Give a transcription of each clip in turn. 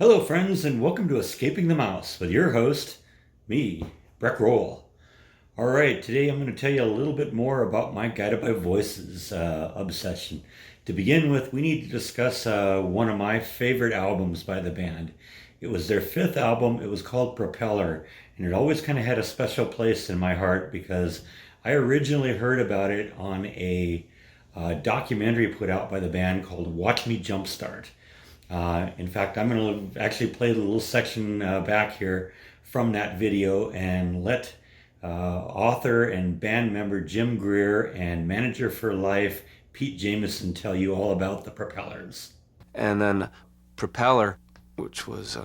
Hello, friends, and welcome to Escaping the Mouse with your host, me, Breck Roll. All right, today I'm going to tell you a little bit more about my Guided by Voices obsession. To begin with, we need to discuss one of my favorite albums by the band. It was their fifth album. It was called Propeller, and it always kind of had a special place in my heart because I originally heard about it on a documentary put out by the band called Watch Me Jumpstart. In fact, I'm going to actually play the little section back here from that video and let author and band member Jim Greer and manager for life Pete Jameson tell you all about the Propellers. And then Propeller, which was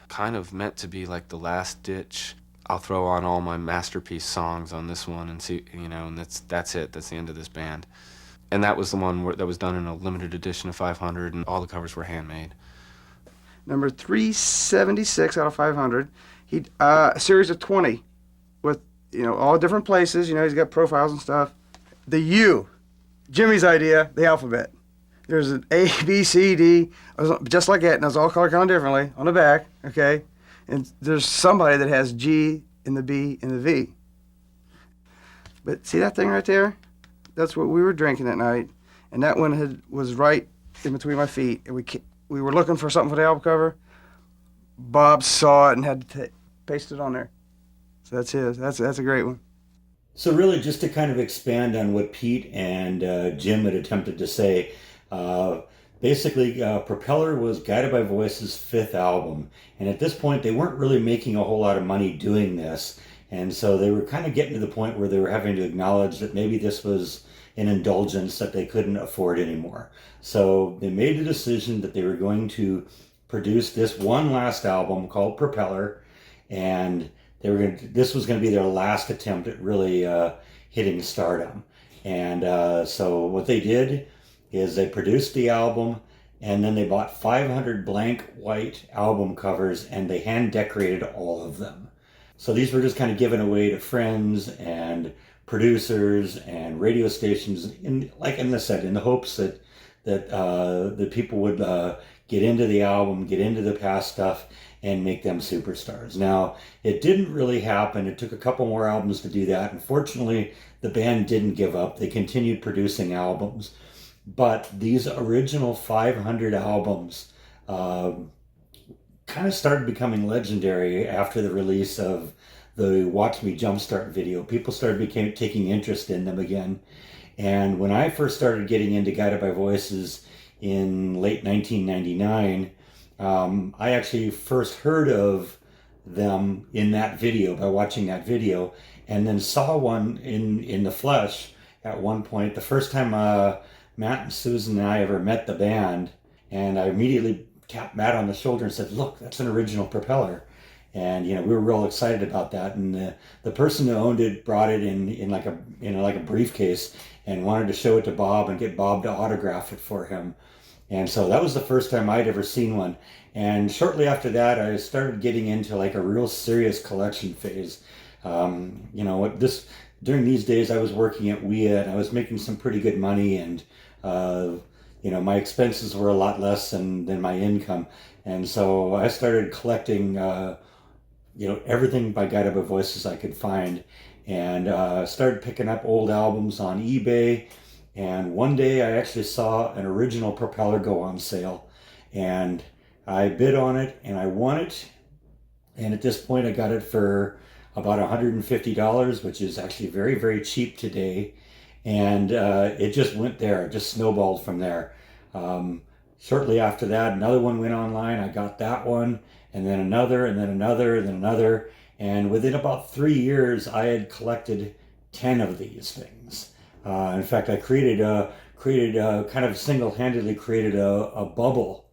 kind of meant to be like the last ditch. I'll throw on all my masterpiece songs on this one and see, and that's it. That's the end of this band. And that was the one that was done in a limited edition of 500, and all the covers were handmade. Number 376 out of 500. A series of 20 with, all different places. He's got profiles and stuff. The U, Jimmy's idea, the alphabet. There's an A, B, C, D, just like that, and it's all color-coded differently on the back, okay? And there's somebody that has G in the B and the V. But see that thing right there? That's what we were drinking that night, and that one was right in between my feet. And we were looking for something for the album cover. Bob saw it and had to paste it on there. So that's his. That's a great one. So really, just to kind of expand on what Pete and Jim had attempted to say, basically, Propeller was Guided by Voices' fifth album, and at this point, they weren't really making a whole lot of money doing this. And so they were kind of getting to the point where they were having to acknowledge that maybe this was an indulgence that they couldn't afford anymore. So they made the decision that they were going to produce this one last album called Propeller, and this was going to be their last attempt at really hitting stardom. And so what they did is they produced the album, and then they bought 500 blank white album covers, and they hand decorated all of them. So these were just kind of given away to friends and producers and radio stations, in the hopes that the people would get into the album, get into the past stuff, and make them superstars. Now, it didn't really happen. It took a couple more albums to do that. Unfortunately, the band didn't give up. They continued producing albums. But these original 500 albums kind of started becoming legendary after the release of the Watch Me Jumpstart video. People started taking interest in them again. And when I first started getting into Guided by Voices in late 1999, I actually first heard of them in that video, by watching that video, and then saw one in the flesh at one point. The first time Matt and Susan and I ever met the band, and I immediately tapped Matt on the shoulder and said, "Look, that's an original Propeller." And we were real excited about that. And the person who owned it brought it in like a briefcase and wanted to show it to Bob and get Bob to autograph it for him. And so that was the first time I'd ever seen one. And shortly after that, I started getting into like a real serious collection phase. During these days, I was working at WIA and I was making some pretty good money, and my expenses were a lot less than my income. And so I started collecting, everything by Guided by Voices I could find, and started picking up old albums on eBay. And one day I actually saw an original Propeller go on sale, and I bid on it and I won it. And at this point I got it for about $150, which is actually very, very cheap today. And it just went there, it just snowballed from there. Shortly after that, another one went online. I got that one, and then another, and then another, and then another. And within about 3 years, I had collected 10 of these things. In fact, I kind of single-handedly created a bubble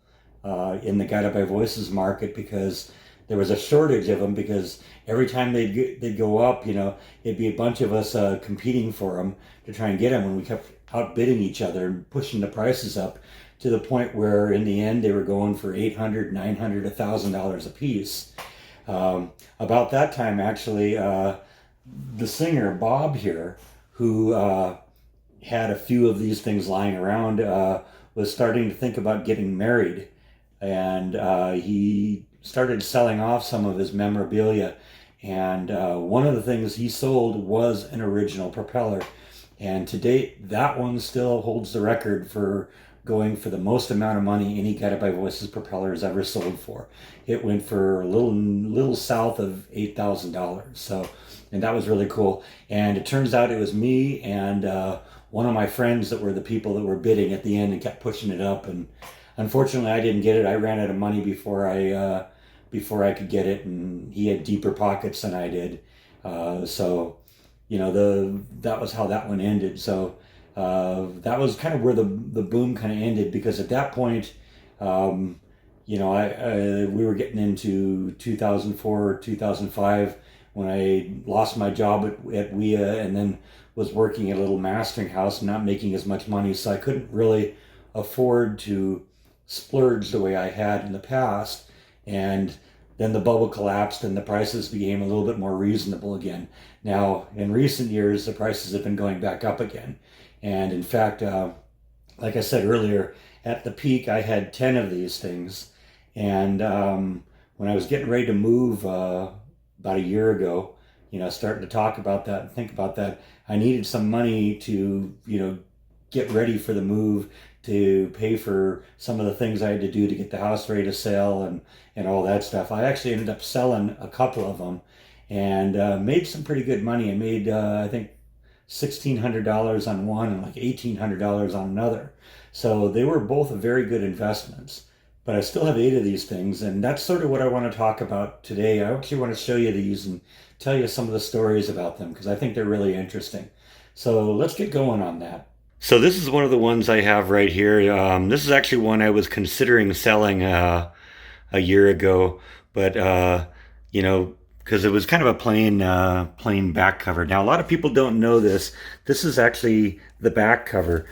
in the Guided by Voices market, because there was a shortage of them, because every time they'd go up, it'd be a bunch of us competing for them to try and get them, and we kept outbidding each other and pushing the prices up to the point where in the end they were going for $800, $900, $1,000 a piece. About that time, actually, the singer Bob here, who had a few of these things lying around, was starting to think about getting married. and he started selling off some of his memorabilia. And one of the things he sold was an original propeller. And to date, that one still holds the record for going for the most amount of money any Guided by Voices propeller has ever sold for. It went for a little south of $8,000. So, and that was really cool. And it turns out it was me and one of my friends that were the people that were bidding at the end and kept pushing it up. And unfortunately, I didn't get it. I ran out of money before I could get it, and he had deeper pockets than I did. So, you know, that was how that one ended. So that was kind of where the boom kind of ended, because at that point, you know, we were getting into 2004, 2005 when I lost my job at WIA and then was working at a little mastering house and not making as much money. So I couldn't really afford to splurge the way I had in the past. And then the bubble collapsed and the prices became a little bit more reasonable again. Now, in recent years, the prices have been going back up again. And in fact, like I said earlier, at the peak, I had 10 of these things. And when I was getting ready to move about a year ago, you know, starting to talk about that and think about that, I needed some money to, you know, get ready for the move, to pay for some of the things I had to do to get the house ready to sell and all that stuff. I actually ended up selling a couple of them and made some pretty good money. I made, I think, $1,600 on one and like $1,800 on another. So they were both very good investments. But I still have 8 of these things, and that's sort of what I want to talk about today. I actually want to show you these and tell you some of the stories about them, because I think they're really interesting. So let's get going on that. So this is one of the ones I have right here. This is actually one I was considering selling a year ago, but you know, because it was kind of a plain back cover. Now, a lot of people don't know this. This is actually the back cover.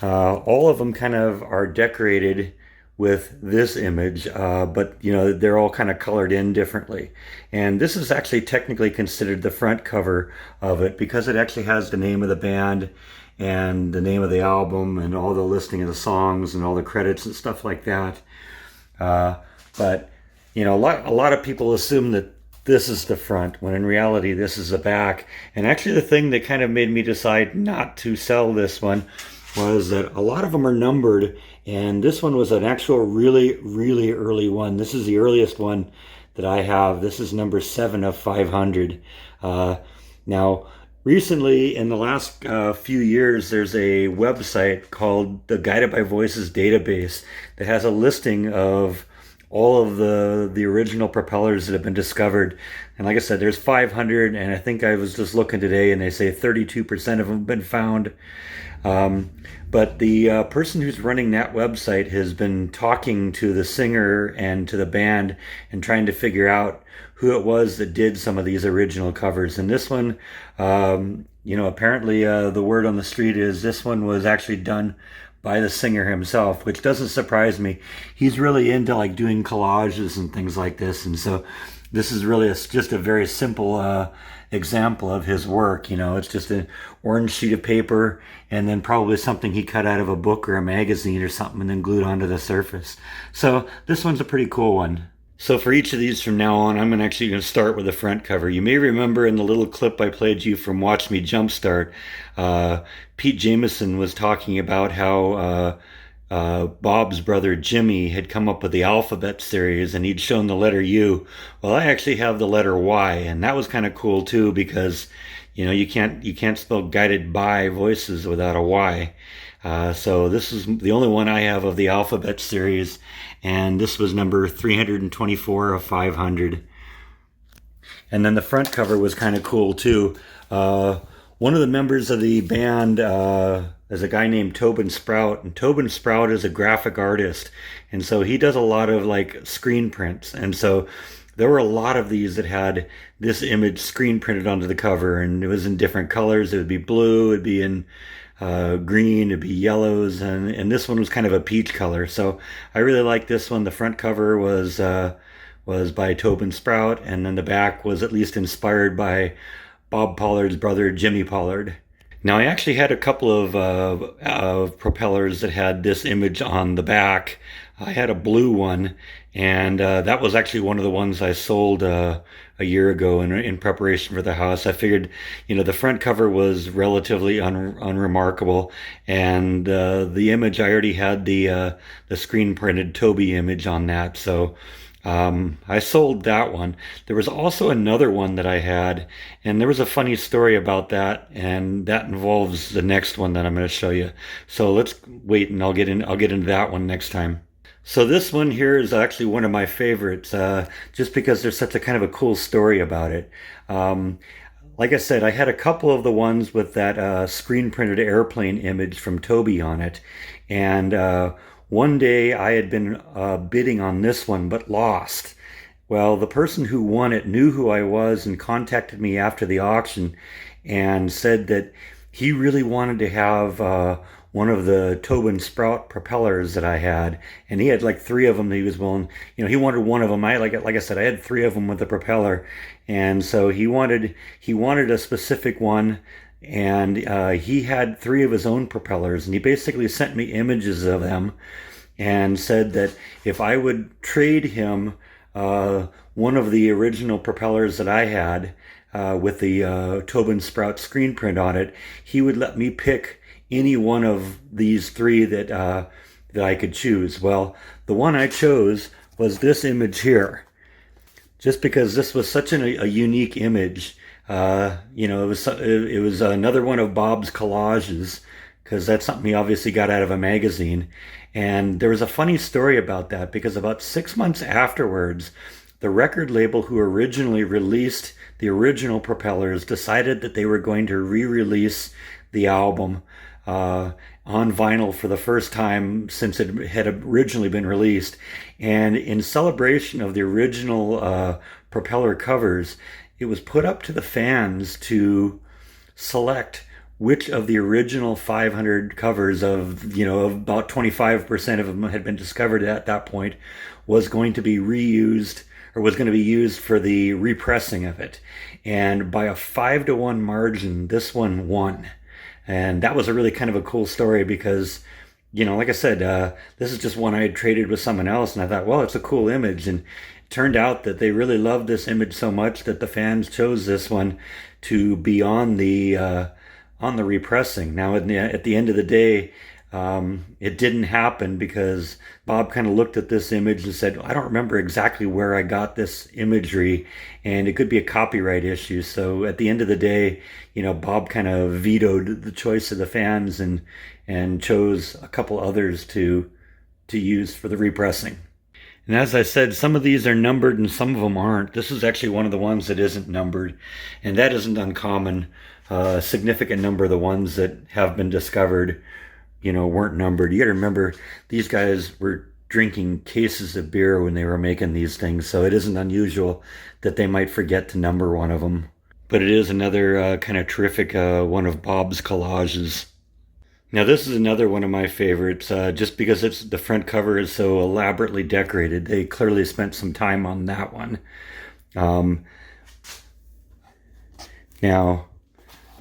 All of them kind of are decorated with this image, but you know, they're all kind of colored in differently. And this is actually technically considered the front cover of it, because it actually has the name of the band and the name of the album and all the listing of the songs and all the credits and stuff like that. But you know, a lot of people assume that this is the front, when in reality this is the back. And actually the thing that kind of made me decide not to sell this one was that a lot of them are numbered, and this one was an actual really early one. This is the earliest one that I have. This is number 7 of 500. Now, recently, in the last few years, there's a website called the Guided by Voices database that has a listing of all of the original propellers that have been discovered. And like I said, there's 500, and I think I was just looking today, and they say 32% of them have been found. But the person who's running that website has been talking to the singer and to the band and trying to figure out who it was that did some of these original covers. And this one, you know, apparently the word on the street is this one was actually done by the singer himself, which doesn't surprise me. He's really into like doing collages and things like this. And so this is really just a very simple example of his work. You know, it's just an orange sheet of paper and then probably something he cut out of a book or a magazine or something and then glued onto the surface. So this one's a pretty cool one. So for each of these from now on, I'm actually going to start with the front cover. You may remember in the little clip I played you from Watch Me Jumpstart, Pete Jameson was talking about how Bob's brother Jimmy had come up with the alphabet series and he'd shown the letter U. Well, I actually have the letter Y, and that was kind of cool too, because you know, you can't spell Guided by Voices without a Y. So this is the only one I have of the alphabet series, and this was number 324 of 500. And then the front cover was kind of cool too. One of the members of the band is a guy named Tobin Sprout, and Tobin Sprout is a graphic artist, and so he does a lot of like screen prints. And so there were a lot of these that had this image screen printed onto the cover, and it was in different colors. It would be blue, it'd be in green, it'd be yellows, and this one was kind of a peach color. So I really like this one. The front cover was by Tobin Sprout, and then the back was at least inspired by Bob Pollard's brother Jimmy Pollard. Now, I actually had a couple of propellers that had this image on the back. I had a blue one, and that was actually one of the ones I sold a year ago in preparation for the house. I figured, the front cover was relatively unremarkable, and the image, I already had the screen printed Toby image on that, so I sold that one. There was also another one that I had, and there was a funny story about that, and that involves the next one that I'm going to show you. So let's wait, and I'll get into that one next time. So this one here is actually one of my favorites, just because there's such a kind of a cool story about it. Like I said, I had a couple of the ones with that screen printed airplane image from Toby on it, and one day I had been bidding on this one but lost. Well, the person who won it knew who I was and contacted me after the auction and said that he really wanted to have one of the Tobin Sprout propellers that I had, and he had like three of them that he was willing. He wanted one of them. Like I said, I had three of them with the propeller, and so he wanted a specific one, and he had three of his own propellers, and he basically sent me images of them, and said that if I would trade him one of the original propellers that I had with the Tobin Sprout screen print on it, he would let me pick any one of these three that I could choose. Well, the one I chose was this image here, just because this was such a unique image. It was another one of Bob's collages, because that's something he obviously got out of a magazine. And there was a funny story about that, because about 6 months afterwards, the record label who originally released the original propellers decided that they were going to re-release the album on vinyl for the first time since it had originally been released. And in celebration of the original propeller covers, it was put up to the fans to select which of the original 500 covers of about 25% of them had been discovered at that point was going to be reused, or was going to be used for the repressing of it. And by a 5-to-1 margin, this one won. And that was a really kind of a cool story, because, like I said, this is just one I had traded with someone else, and I thought, well, it's a cool image. And it turned out that they really loved this image so much that the fans chose this one to be on the repressing. Now, at the end of the day, it didn't happen, because Bob kind of looked at this image and said, I don't remember exactly where I got this imagery, and it could be a copyright issue. So at the end of the day, Bob kind of vetoed the choice of the fans and chose a couple others to use for the repressing. And as I said, some of these are numbered and some of them aren't. This is actually one of the ones that isn't numbered, and that isn't uncommon. A significant number of the ones that have been discovered weren't numbered. You got to remember, these guys were drinking cases of beer when they were making these things, so it isn't unusual that they might forget to number one of them. But it is another kind of terrific one of Bob's collages. Now, this is another one of my favorites, just because the front cover is so elaborately decorated. They clearly spent some time on that one. Now,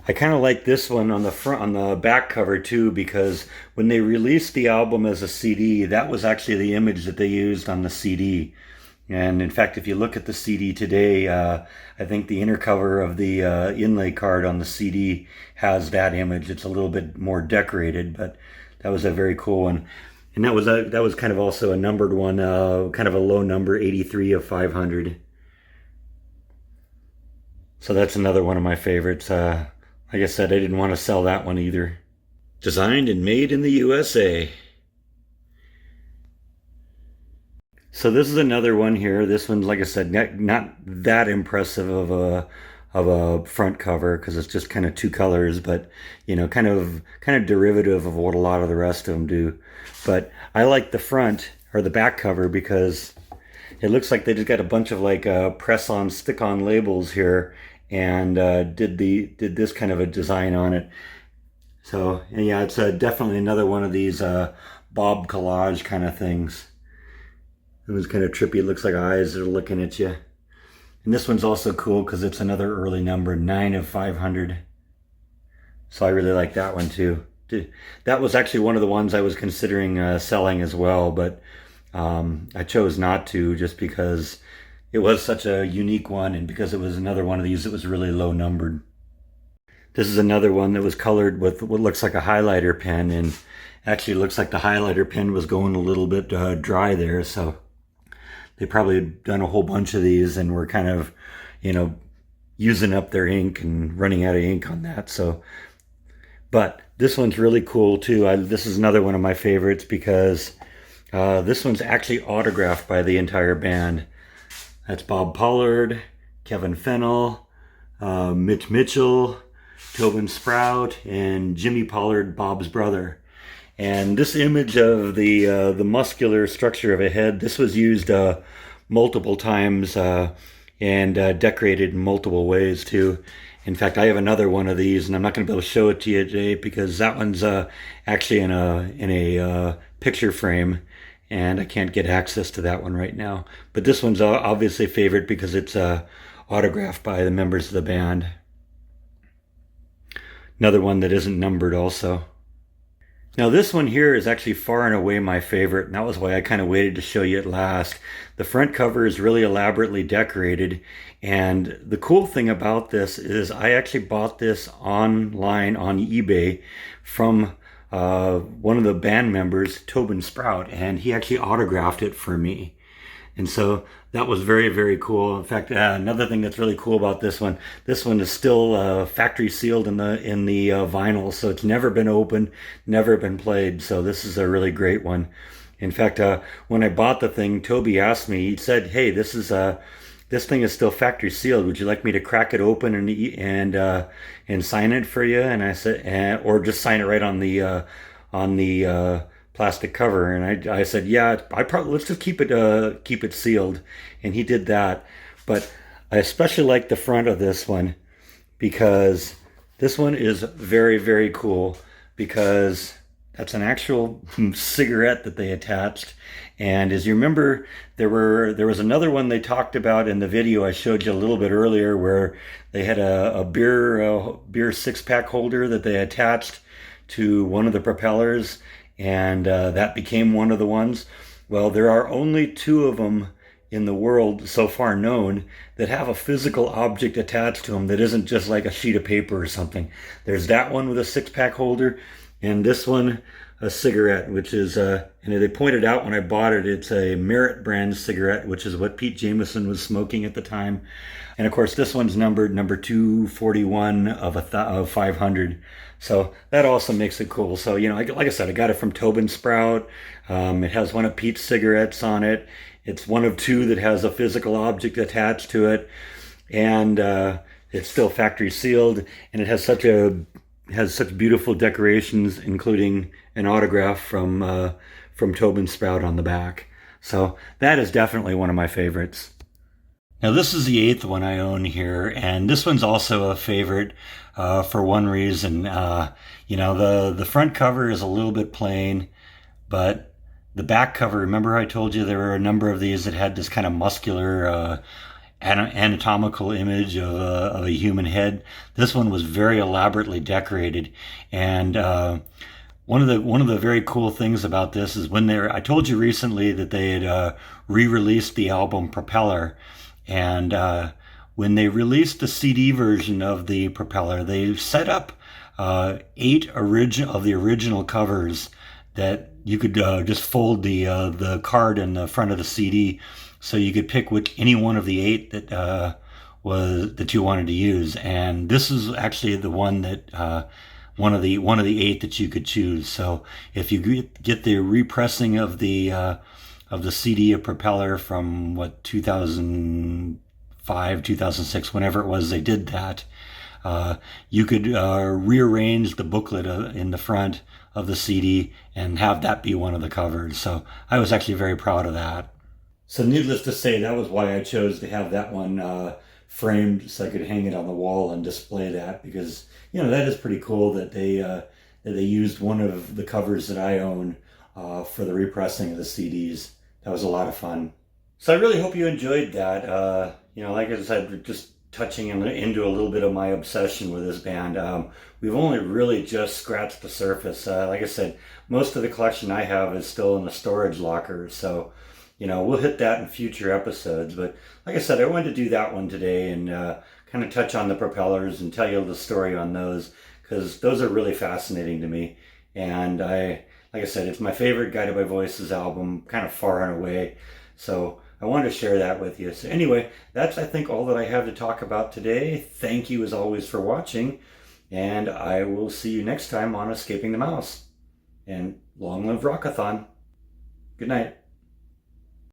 I kind of like this one on the back cover too, because when they released the album as a CD, that was actually the image that they used on the CD. And in fact, if you look at the CD today, I think the inner cover of the inlay card on the CD has that image. It's a little bit more decorated, but that was a very cool one. And that was kind of also a numbered one, kind of a low number, 83 of 500. So that's another one of my favorites. Like I said, I didn't want to sell that one either. Designed and made in the USA. So this is another one here. This one's, like I said, not that impressive of a front cover, because it's just kind of two colors, but kind of derivative of what a lot of the rest of them do. But I like the front or the back cover, because it looks like they just got a bunch of like press-on, stick-on labels here, and did this kind of a design on it. So yeah, it's definitely another one of these Bob collage kind of things. It was kind of trippy. It looks like eyes that are looking at you. And this one's also cool because it's another early number, 9 of 500. So I really like that one too. That was actually one of the ones I was considering selling as well, but I chose not to just because it was such a unique one and because it was another one of these that was really low numbered. This is another one that was colored with what looks like a highlighter pen, and actually looks like the highlighter pen was going a little bit dry there, so they probably had done a whole bunch of these and were kind of, using up their ink and running out of ink on that. So, but this one's really cool too. This is another one of my favorites because this one's actually autographed by the entire band. That's Bob Pollard, Kevin Fennell, Mitch Mitchell, Tobin Sprout, and Jimmy Pollard, Bob's brother. And this image of the muscular structure of a head, this was used multiple times and decorated in multiple ways too. In fact, I have another one of these, and I'm not going to be able to show it to you today because that one's actually in a picture frame, and I can't get access to that one right now. But this one's obviously a favorite because it's autographed by the members of the band. Another one that isn't numbered also. Now this one here is actually far and away my favorite, and that was why I kind of waited to show you it last. The front cover is really elaborately decorated, and the cool thing about this is I actually bought this online on eBay from one of the band members, Tobin Sprout, and he actually autographed it for me. And so that was very, very cool. In fact, another thing that's really cool about this one is still factory sealed in the vinyl, so it's never been opened, never been played. So this is a really great one. In fact, when I bought the thing, Toby asked me. He said, "Hey, this thing is still factory sealed. Would you like me to crack it open and sign it for you?" And I said, or just sign it right on the plastic cover. And I said, yeah, let's just keep it sealed. And he did that. But I especially like the front of this one because this one is very, very cool because that's an actual cigarette that they attached. And as you remember, there was another one they talked about in the video I showed you a little bit earlier where they had a beer six-pack holder that they attached to one of the propellers, and that became one of the ones. Well, there are only 2 of them in the world so far known that have a physical object attached to them that isn't just like a sheet of paper or something. There's that one with a 6-pack holder, and this one, a cigarette, which is, and they pointed out when I bought it, it's a Merit brand cigarette, which is what Pete Jameson was smoking at the time. And of course, this one's numbered number 241 of 500. So that also makes it cool. So, like I said, I got it from Tobin Sprout. It has one of Pete's cigarettes on it. It's one of 2 that has a physical object attached to it. And it's still factory sealed. And it has such beautiful decorations, including an autograph from Tobin Sprout on the back. So that is definitely one of my favorites. Now this is the 8th one I own here, and this one's also a favorite for one reason. The front cover is a little bit plain, but the back cover, remember I told you there were a number of these that had this kind of muscular anatomical image of a human head. This one was very elaborately decorated, and one of the very cool things about this is I told you recently that they had re-released the album Propeller. And when they released the CD version of the Propeller, they set up 8 of the original covers that you could just fold the card in the front of the CD, so you could pick any one of the 8 that you wanted to use. And this is actually the one that one of the 8 that you could choose. So if you get the repressing of the CD of Propeller from 2005, 2006, whenever it was they did that, you could rearrange the booklet in the front of the CD and have that be one of the covers. So I was actually very proud of that. So needless to say, that was why I chose to have that one framed so I could hang it on the wall and display that, because that is pretty cool that they used one of the covers that I own for the repressing of the CDs. That was a lot of fun. So I really hope you enjoyed that. Like I said, just touching into a little bit of my obsession with this band. We've only really just scratched the surface. Like I said, most of the collection I have is still in the storage locker. So we'll hit that in future episodes. But like I said, I wanted to do that one today and kind of touch on the propellers and tell you the story on those, because those are really fascinating to me. And like I said, it's my favorite Guided by Voices album, kind of far and away. So I wanted to share that with you. So anyway, that's, I think, all that I have to talk about today. Thank you as always for watching, and I will see you next time on Escaping the Mouse. And long live Rockathon. Good night.